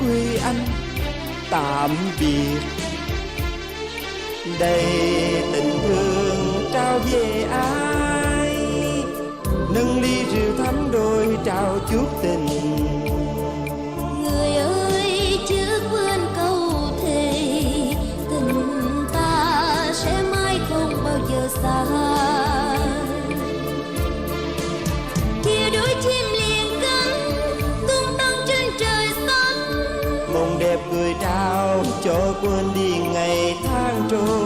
quê anh tạm biệt. Đây tình thương trao về ai, nâng ly rượu thắm đôi trao chút tình. Người ơi trước quên câu thề, tình ta sẽ mãi không bao giờ xa. Kia đôi chim liền cánh tung tăng trên trời xanh, Mộng đẹp cười trao cho quên đi ngày tháng trôi.